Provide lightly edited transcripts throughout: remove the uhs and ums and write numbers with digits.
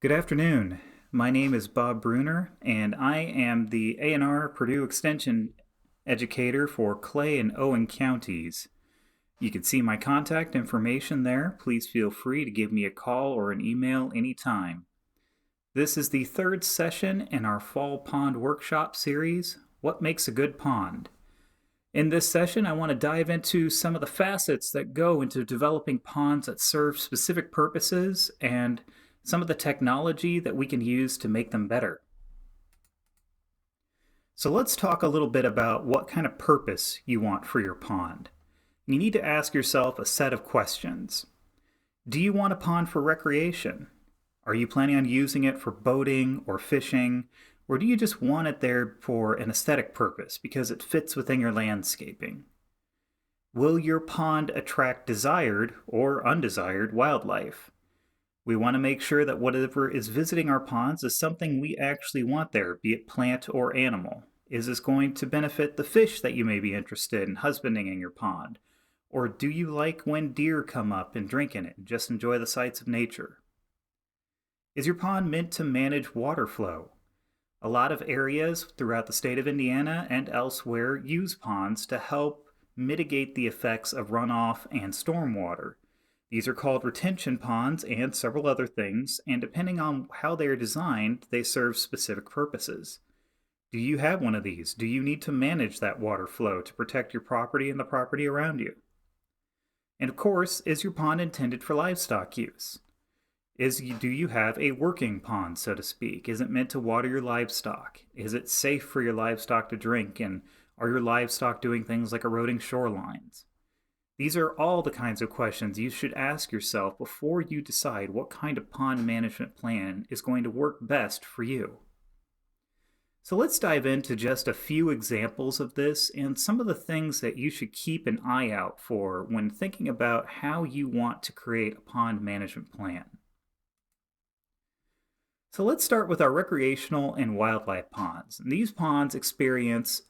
Good afternoon. My name is Bob Bruner, and I am the A&R Purdue Extension Educator for Clay and Owen counties. You can see my contact information there. Please feel free to give me a call or an email anytime. This is the third session in our Fall Pond Workshop series, What Makes a Good Pond? In this session, I want to dive into some of the facets that go into developing ponds that serve specific purposes and some of the technology that we can use to make them better. So let's talk a little bit about what kind of purpose you want for your pond. You need to ask yourself a set of questions. Do you want a pond for recreation? Are you planning on using it for boating or fishing? Or do you just want it there for an aesthetic purpose because it fits within your landscaping? Will your pond attract desired or undesired wildlife? We want to make sure that whatever is visiting our ponds is something we actually want there, be it plant or animal. Is this going to benefit the fish that you may be interested in husbanding in your pond? Or do you like when deer come up and drink in it and just enjoy the sights of nature? Is your pond meant to manage water flow? A lot of areas throughout the state of Indiana and elsewhere use ponds to help mitigate the effects of runoff and stormwater. These are called retention ponds and several other things, and depending on how they are designed, they serve specific purposes. Do you have one of these? Do you need to manage that water flow to protect your property and the property around you? And of course, is your pond intended for livestock use? Do you have a working pond, so to speak? Is it meant to water your livestock? Is it safe for your livestock to drink? And are your livestock doing things like eroding shorelines? These are all the kinds of questions you should ask yourself before you decide what kind of pond management plan is going to work best for you. So let's dive into just a few examples of this and some of the things that you should keep an eye out for when thinking about how you want to create a pond management plan. So let's start with our recreational and wildlife ponds. And these ponds experience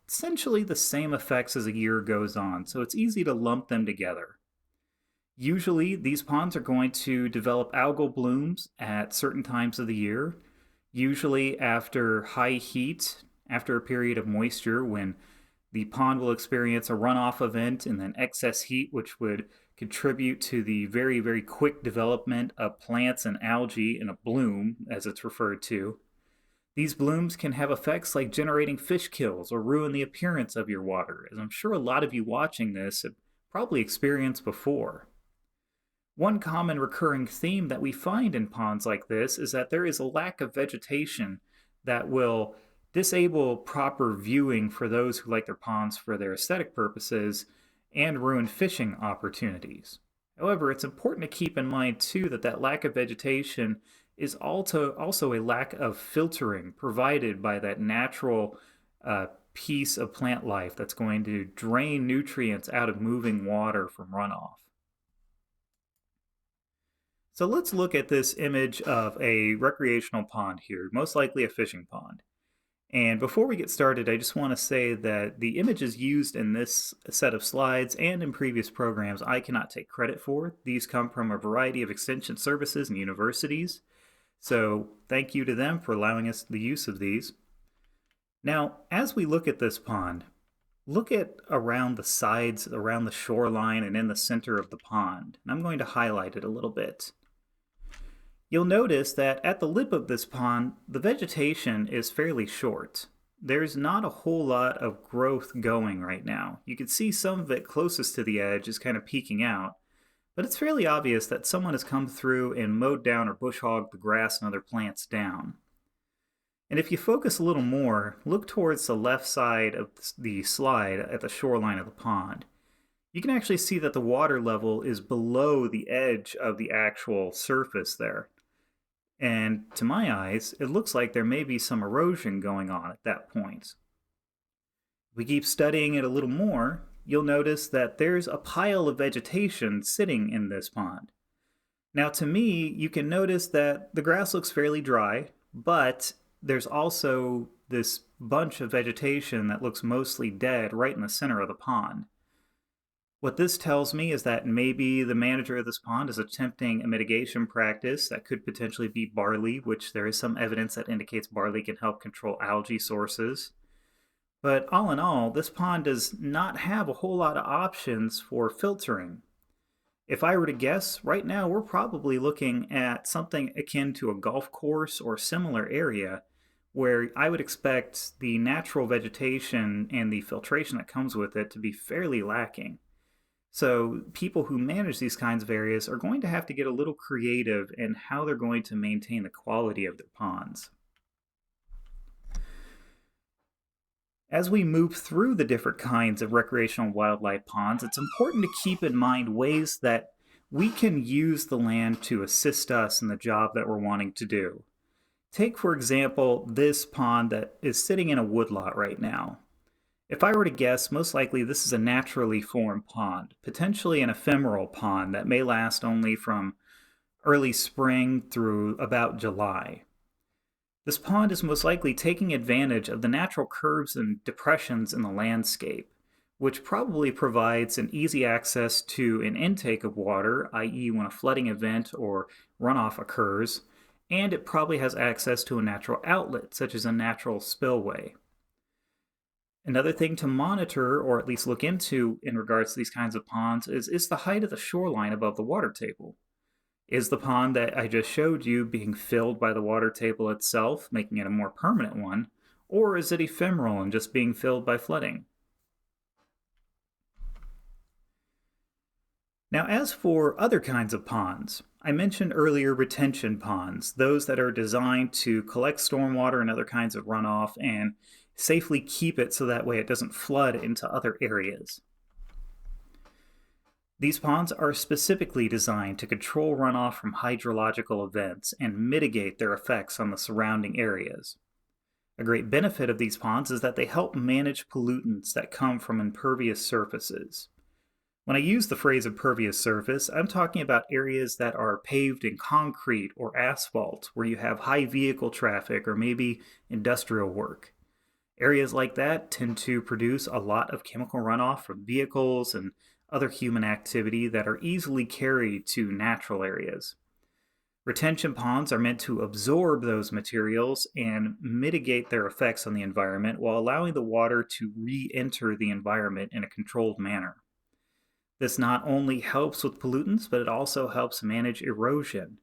essentially the same effects as a year goes on, so it's easy to lump them together. Usually, these ponds are going to develop algal blooms at certain times of the year, usually after high heat, after a period of moisture when the pond will experience a runoff event and then excess heat, which would contribute to the very, very quick development of plants and algae in a bloom, as it's referred to. These blooms can have effects like generating fish kills or ruin the appearance of your water, as I'm sure a lot of you watching this have probably experienced before. One common recurring theme that we find in ponds like this is that there is a lack of vegetation that will disable proper viewing for those who like their ponds for their aesthetic purposes and ruin fishing opportunities. However, it's important to keep in mind too that lack of vegetation is also a lack of filtering provided by that natural piece of plant life that's going to drain nutrients out of moving water from runoff. So let's look at this image of a recreational pond here, most likely a fishing pond. And before we get started, I just want to say that the images used in this set of slides and in previous programs I cannot take credit for. These come from a variety of extension services and universities. So thank you to them for allowing us the use of these. Now, as we look at this pond, look at around the sides, around the shoreline, and in the center of the pond. And I'm going to highlight it a little bit. You'll notice that at the lip of this pond, the vegetation is fairly short. There's not a whole lot of growth going right now. You can see some of it closest to the edge is kind of peeking out, but it's fairly obvious that someone has come through and mowed down or bush hogged the grass and other plants down. And if you focus a little more, look towards the left side of the slide at the shoreline of the pond. You can actually see that the water level is below the edge of the actual surface there. And to my eyes, it looks like there may be some erosion going on at that point. If we keep studying it a little more, you'll notice that there's a pile of vegetation sitting in this pond. Now to me, you can notice that the grass looks fairly dry, but there's also this bunch of vegetation that looks mostly dead right in the center of the pond. What this tells me is that maybe the manager of this pond is attempting a mitigation practice that could potentially be barley, which there is some evidence that indicates barley can help control algae sources. But all in all, this pond does not have a whole lot of options for filtering. If I were to guess, right now we're probably looking at something akin to a golf course or similar area where I would expect the natural vegetation and the filtration that comes with it to be fairly lacking. So, people who manage these kinds of areas are going to have to get a little creative in how they're going to maintain the quality of their ponds. As we move through the different kinds of recreational wildlife ponds, it's important to keep in mind ways that we can use the land to assist us in the job that we're wanting to do. Take, for example, this pond that is sitting in a woodlot right now. If I were to guess, most likely this is a naturally formed pond, potentially an ephemeral pond that may last only from early spring through about July. This pond is most likely taking advantage of the natural curves and depressions in the landscape, which probably provides an easy access to an intake of water, i.e., when a flooding event or runoff occurs, and it probably has access to a natural outlet, such as a natural spillway. Another thing to monitor, or at least look into in regards to these kinds of ponds, is the height of the shoreline above the water table. Is the pond that I just showed you being filled by the water table itself, making it a more permanent one, or is it ephemeral and just being filled by flooding? Now, as for other kinds of ponds, I mentioned earlier retention ponds, those that are designed to collect stormwater and other kinds of runoff and safely keep it so that way it doesn't flood into other areas. These ponds are specifically designed to control runoff from hydrological events and mitigate their effects on the surrounding areas. A great benefit of these ponds is that they help manage pollutants that come from impervious surfaces. When I use the phrase impervious surface, I'm talking about areas that are paved in concrete or asphalt, where you have high vehicle traffic or maybe industrial work. Areas like that tend to produce a lot of chemical runoff from vehicles and other human activity that are easily carried to natural areas. Retention ponds are meant to absorb those materials and mitigate their effects on the environment while allowing the water to re-enter the environment in a controlled manner. This not only helps with pollutants, but it also helps manage erosion.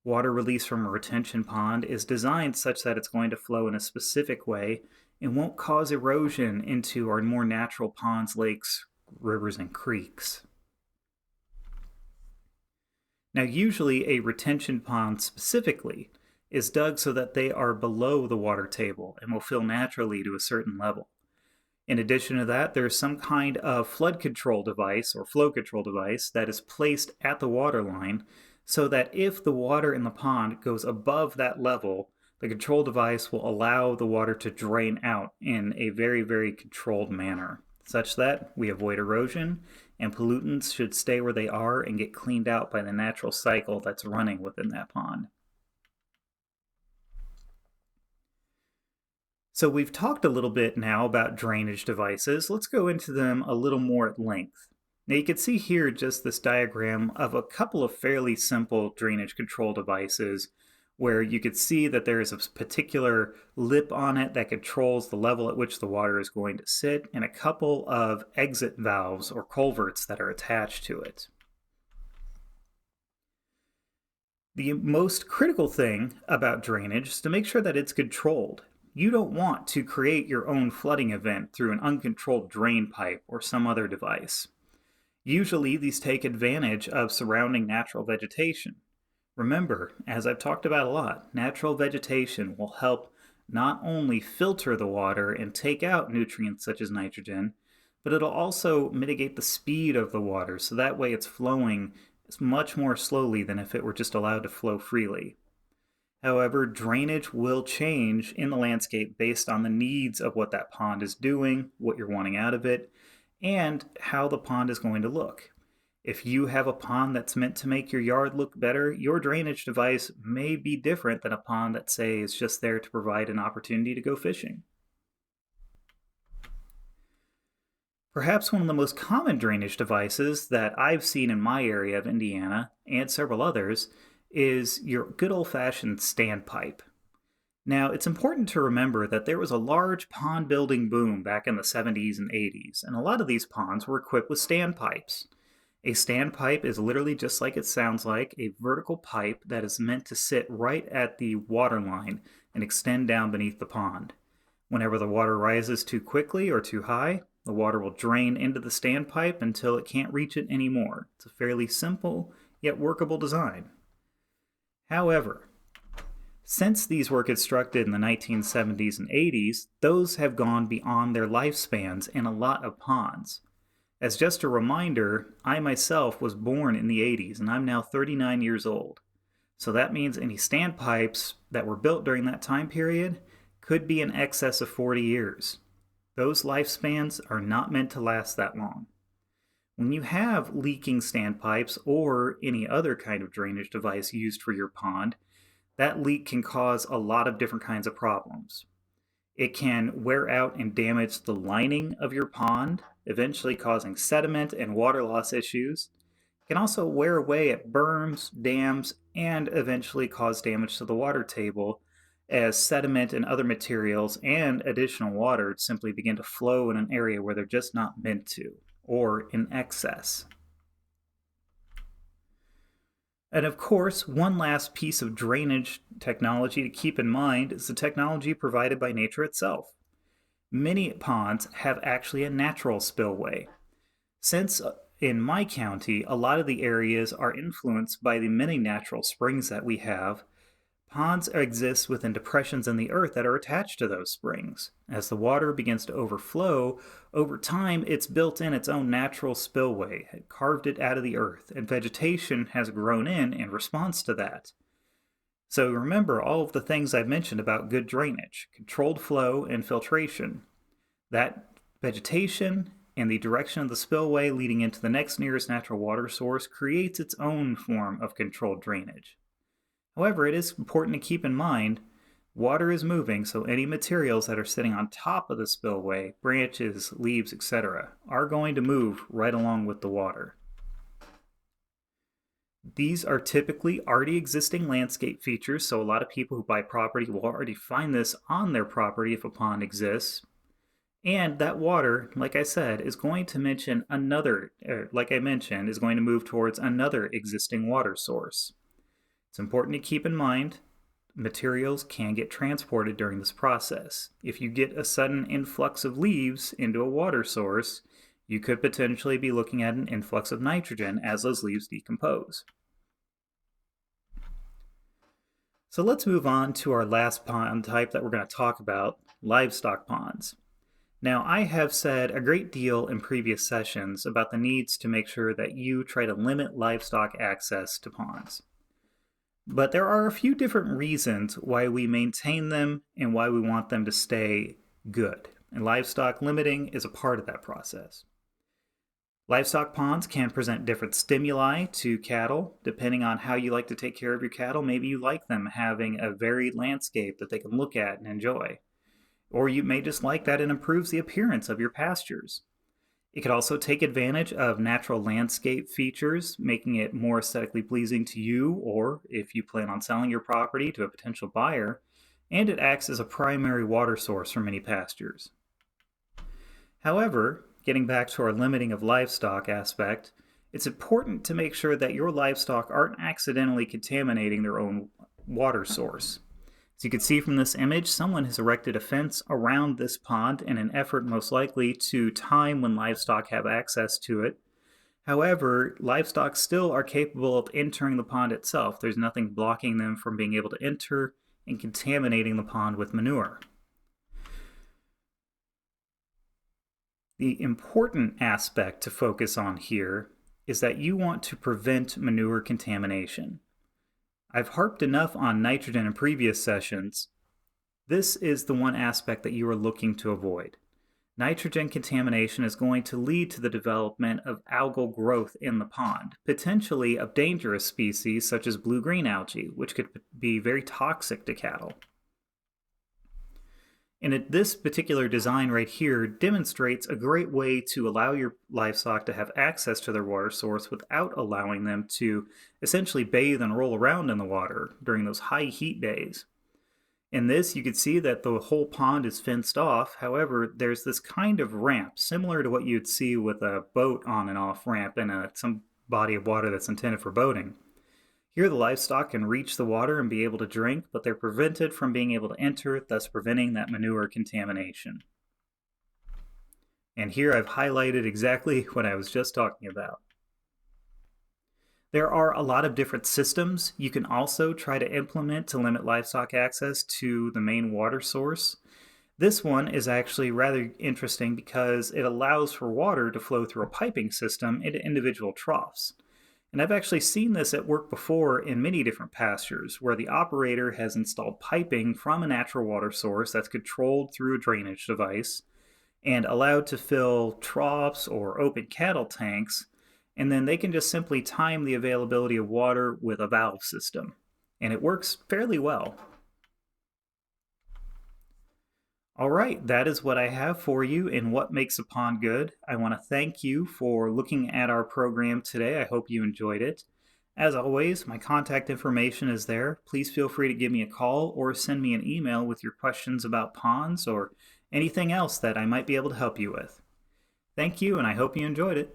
Water released from a retention pond is designed such that it's going to flow in a specific way and won't cause erosion into our more natural ponds, lakes, rivers, and creeks. Now, usually a retention pond specifically is dug so that they are below the water table and will fill naturally to a certain level. In addition to that, there's some kind of flood control device or flow control device that is placed at the water line so that if the water in the pond goes above that level, the control device will allow the water to drain out in a very, very controlled manner, such that we avoid erosion and pollutants should stay where they are and get cleaned out by the natural cycle that's running within that pond. So we've talked a little bit now about drainage devices. Let's go into them a little more at length. Now you can see here just this diagram of a couple of fairly simple drainage control devices where you could see that there is a particular lip on it that controls the level at which the water is going to sit, and a couple of exit valves or culverts that are attached to it. The most critical thing about drainage is to make sure that it's controlled. You don't want to create your own flooding event through an uncontrolled drain pipe or some other device. Usually these take advantage of surrounding natural vegetation. Remember, as I've talked about a lot, natural vegetation will help not only filter the water and take out nutrients such as nitrogen, but it'll also mitigate the speed of the water so that way it's flowing much more slowly than if it were just allowed to flow freely. However, drainage will change in the landscape based on the needs of what that pond is doing, what you're wanting out of it, and how the pond is going to look. If you have a pond that's meant to make your yard look better, your drainage device may be different than a pond that, say, is just there to provide an opportunity to go fishing. Perhaps one of the most common drainage devices that I've seen in my area of Indiana and several others is your good old-fashioned standpipe. Now, it's important to remember that there was a large pond building boom back in the 70s and 80s, and a lot of these ponds were equipped with standpipes. A standpipe is literally just like it sounds like, a vertical pipe that is meant to sit right at the water line and extend down beneath the pond. Whenever the water rises too quickly or too high, the water will drain into the standpipe until it can't reach it anymore. It's a fairly simple yet workable design. However, since these were constructed in the 1970s and 80s, those have gone beyond their lifespans in a lot of ponds. As just a reminder, I myself was born in the 80s and I'm now 39 years old. So that means any standpipes that were built during that time period could be in excess of 40 years. Those lifespans are not meant to last that long. When you have leaking standpipes or any other kind of drainage device used for your pond, that leak can cause a lot of different kinds of problems. It can wear out and damage the lining of your pond, eventually causing sediment and water loss issues. It can also wear away at berms, dams, and eventually cause damage to the water table as sediment and other materials and additional water simply begin to flow in an area where they're just not meant to, or in excess. And of course, one last piece of drainage technology to keep in mind is the technology provided by nature itself. Many ponds have actually a natural spillway. Since in my county, a lot of the areas are influenced by the many natural springs that we have, ponds exist within depressions in the earth that are attached to those springs. As the water begins to overflow, over time it's built in its own natural spillway, carved it out of the earth, and vegetation has grown in response to that. So remember all of the things I've mentioned about good drainage, controlled flow, and filtration. That vegetation and the direction of the spillway leading into the next nearest natural water source creates its own form of controlled drainage. However, it is important to keep in mind water is moving, so any materials that are sitting on top of the spillway, branches, leaves, etc., are going to move right along with the water. These are typically already existing landscape features, so a lot of people who buy property will already find this on their property if a pond exists. And that water, like I said, is going to is going to move towards another existing water source. It's important to keep in mind materials can get transported during this process. If you get a sudden influx of leaves into a water source, you could potentially be looking at an influx of nitrogen as those leaves decompose. So let's move on to our last pond type that we're going to talk about, livestock ponds. Now, I have said a great deal in previous sessions about the needs to make sure that you try to limit livestock access to ponds. But there are a few different reasons why we maintain them and why we want them to stay good. And livestock limiting is a part of that process. Livestock ponds can present different stimuli to cattle, depending on how you like to take care of your cattle. Maybe you like them having a varied landscape that they can look at and enjoy. Or you may just like that it improves the appearance of your pastures. It could also take advantage of natural landscape features, making it more aesthetically pleasing to you, or if you plan on selling your property to a potential buyer, and it acts as a primary water source for many pastures. However, getting back to our limiting of livestock aspect, it's important to make sure that your livestock aren't accidentally contaminating their own water source. As you can see from this image, someone has erected a fence around this pond in an effort most likely to time when livestock have access to it. However, livestock still are capable of entering the pond itself. There's nothing blocking them from being able to enter and contaminating the pond with manure. The important aspect to focus on here is that you want to prevent manure contamination. I've harped enough on nitrogen in previous sessions. This is the one aspect that you are looking to avoid. Nitrogen contamination is going to lead to the development of algal growth in the pond, potentially of dangerous species such as blue-green algae, which could be very toxic to cattle. And this particular design right here demonstrates a great way to allow your livestock to have access to their water source without allowing them to essentially bathe and roll around in the water during those high heat days. In this, you can see that the whole pond is fenced off. However, there's this kind of ramp, similar to what you'd see with a boat on and off ramp in some body of water that's intended for boating. Here, the livestock can reach the water and be able to drink, but they're prevented from being able to enter, thus preventing that manure contamination. And here I've highlighted exactly what I was just talking about. There are a lot of different systems you can also try to implement to limit livestock access to the main water source. This one is actually rather interesting because it allows for water to flow through a piping system into individual troughs. And I've actually seen this at work before in many different pastures where the operator has installed piping from a natural water source that's controlled through a drainage device and allowed to fill troughs or open cattle tanks, and then they can just simply time the availability of water with a valve system. And it works fairly well. All right, that is what I have for you in What Makes a Pond Good. I want to thank you for looking at our program today. I hope you enjoyed it. As always, my contact information is there. Please feel free to give me a call or send me an email with your questions about ponds or anything else that I might be able to help you with. Thank you, and I hope you enjoyed it.